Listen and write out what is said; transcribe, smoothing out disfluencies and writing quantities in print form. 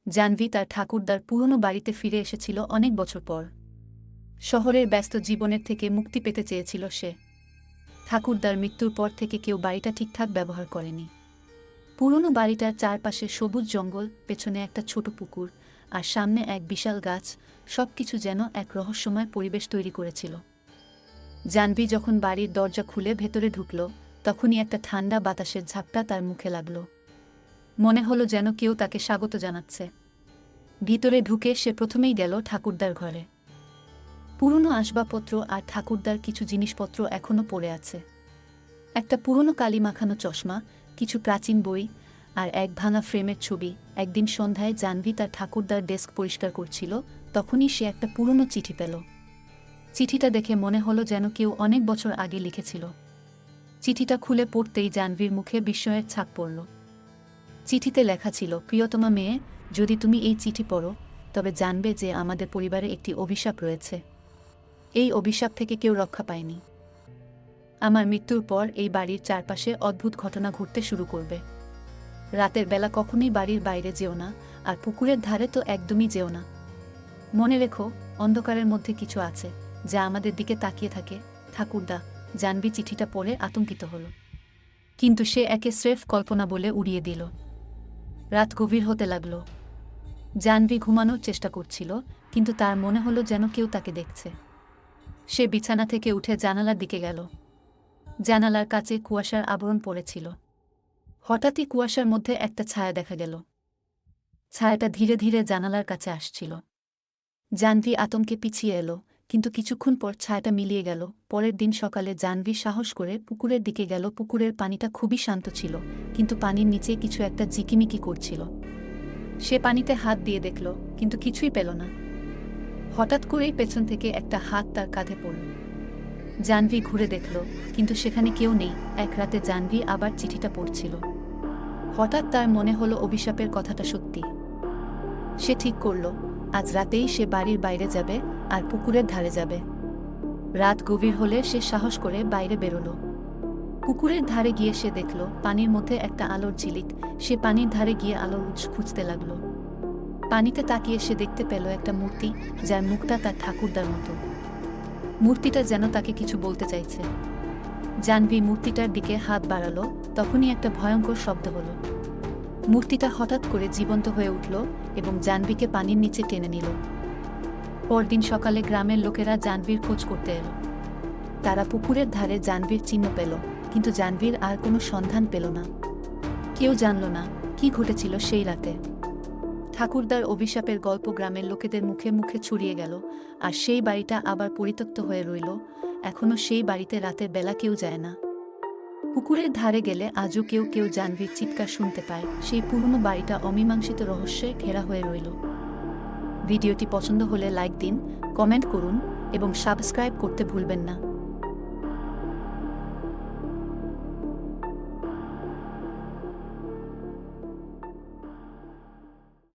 জাহ্নবী তার ঠাকুরদার পুরনো বাড়িতে ফিরে এসেছিল অনেক বছর পর। শহরের ব্যস্ত জীবনের থেকে মুক্তি পেতে চেয়েছিল সে। ঠাকুরদার মৃত্যুর পর থেকে কেউ বাড়িটা ঠিকঠাক ব্যবহার করেনি। পুরনো বাড়িটার চারপাশে সবুজ জঙ্গল, পেছনে একটা ছোট পুকুর, আর সামনে এক বিশাল গাছ, সবকিছু যেন এক রহস্যময় পরিবেশ তৈরি করেছিল। জাহ্নবী যখন বাড়ির দরজা খুলে ভেতরে ঢুকল, তখনই একটা ঠান্ডা বাতাসের ঝাপটা তার মুখে লাগল। মনে হলো যেন কেউ তাকে স্বাগত জানাচ্ছে। ভিতরে ঢুকে সে প্রথমেই গেল ঠাকুরদার ঘরে। পুরনো আসবাবপত্র আর ঠাকুরদার কিছু জিনিসপত্র এখনও পড়ে আছে। একটা পুরনো কালি মাখানো চশমা, কিছু প্রাচীন বই, আর এক ভাঙা ফ্রেমের ছবি। একদিন সন্ধ্যায় জাহ্নবী তার ঠাকুরদার ডেস্ক পরিষ্কার করছিল, তখনই সে একটা পুরনো চিঠি পেল। চিঠিটা দেখে মনে হলো যেন কেউ অনেক বছর আগে লিখেছিল। চিঠিটা খুলে পড়তেই জাহ্নবীর মুখে বিস্ময়ের ছাপ পড়ল। চিঠিতে লেখা ছিল, প্রিয়তমা মেয়ে, যদি তুমি এই চিঠি পড়ো তবে জানবে যে আমাদের পরিবারে একটি অভিশাপ রয়েছে। এই অভিশাপ থেকে কেউ রক্ষা পায়নি। আমার মৃত্যুর পর এই বাড়ির চারপাশে অদ্ভুত ঘটনা ঘটতে শুরু করবে। রাতের বেলা কখনোই বাড়ির বাইরে যেও না, আর পুকুরের ধারে তো একদমই যেও না। মনে রেখো, অন্ধকারের মধ্যে কিছু আছে যা আমাদের দিকে তাকিয়ে থাকে। ঠাকুরদা। জাহ্নবী চিঠিটা পড়ে আতঙ্কিত হল, কিন্তু সে একে স্রেফ কল্পনা বলে উড়িয়ে দিল। রাত গভীর হতে লাগল। জাহ্নবী ঘুমানোর চেষ্টা করছিল, কিন্তু তার মনে হলো যেন কেউ তাকে দেখছে। সে বিছানা থেকে উঠে জানালার দিকে গেল। জানালার কাছে কুয়াশার আবরণ পড়েছিল। হঠাৎই কুয়াশার মধ্যে একটা ছায়া দেখা গেল। ছায়াটা ধীরে ধীরে জানালার কাছে আসছিল। জাহ্নবী আতঙ্কে পিছিয়ে এলো, কিন্তু কিছুক্ষণ পর ছায়াটা মিলিয়ে গেল। পরের দিন সকালে জাহ্নবী সাহস করে পুকুরের দিকে গেল। পুকুরের পানিটা খুবই শান্ত ছিল, কিন্তু পানির নিচে কিছু একটা জিকিমিকি করছিল। সে পানিতে হাত দিয়ে দেখল, কিন্তু কিছুই পেল না। হঠাৎ করেই পেছন থেকে একটা হাত তার কাঁধে পড়ল। জাহ্নবী ঘুরে দেখল, কিন্তু সেখানে কেউ নেই। এক রাতে জাহ্নবী আবার চিঠিটা পড়ছিল। হঠাৎ তার মনে হলো অভিশাপের কথাটা সত্যি। সে ঠিক করল, আজ রাতেই সে বাড়ির বাইরে যাবে আর পুকুরের ধারে যাবে। রাত গভীর হলে সে সাহস করে বাইরে বেরোল। পুকুরের ধারে গিয়ে সে দেখল পানির মধ্যে একটা আলোর ঝিলিক। সে পানির ধারে গিয়ে আলোর উৎস খুঁজতে লাগল। পানিতে তাকিয়ে সে দেখতে পেল একটা মূর্তি, যার মুখটা তার ঠাকুরদার মতো। মূর্তিটা যেন তাকে কিছু বলতে চাইছে। জাহ্নবী মূর্তিটার দিকে হাত বাড়ালো, তখনই একটা ভয়ঙ্কর শব্দ হলো। মূর্তিটা হঠাৎ করে জীবন্ত হয়ে উঠল এবং জাহ্নবীকে পানির নিচে টেনে নিল। পরদিন সকালে গ্রামের লোকেরা জাহ্নবীর খোঁজ করতে এলো। তারা পুকুরের ধারে জাহ্নবীর চিহ্ন পেল, কিন্তু জাহ্নবীর আর কোনো সন্ধান পেল না। কেউ জানল না কি ঘটেছিল সেই রাতে। ঠাকুরদার অভিশাপের গল্প গ্রামের লোকেদের মুখে মুখে ছড়িয়ে গেল, আর সেই বাড়িটা আবার পরিত্যক্ত হয়ে রইল। এখনও সেই বাড়িতে রাতের বেলা কেউ যায় না। পুকুরের ধারে গেলে আজও কেউ কেউ জাহ্নবীর চিৎকার শুনতে পায়। সেই পুরনো বাড়িটা অমীমাংসিত রহস্যে ঘেরা হয়ে রইল। ভিডিওটি পছন্দ হলে লাইক দিন, কমেন্ট করুন এবং সাবস্ক্রাইব করতে ভুলবেন না।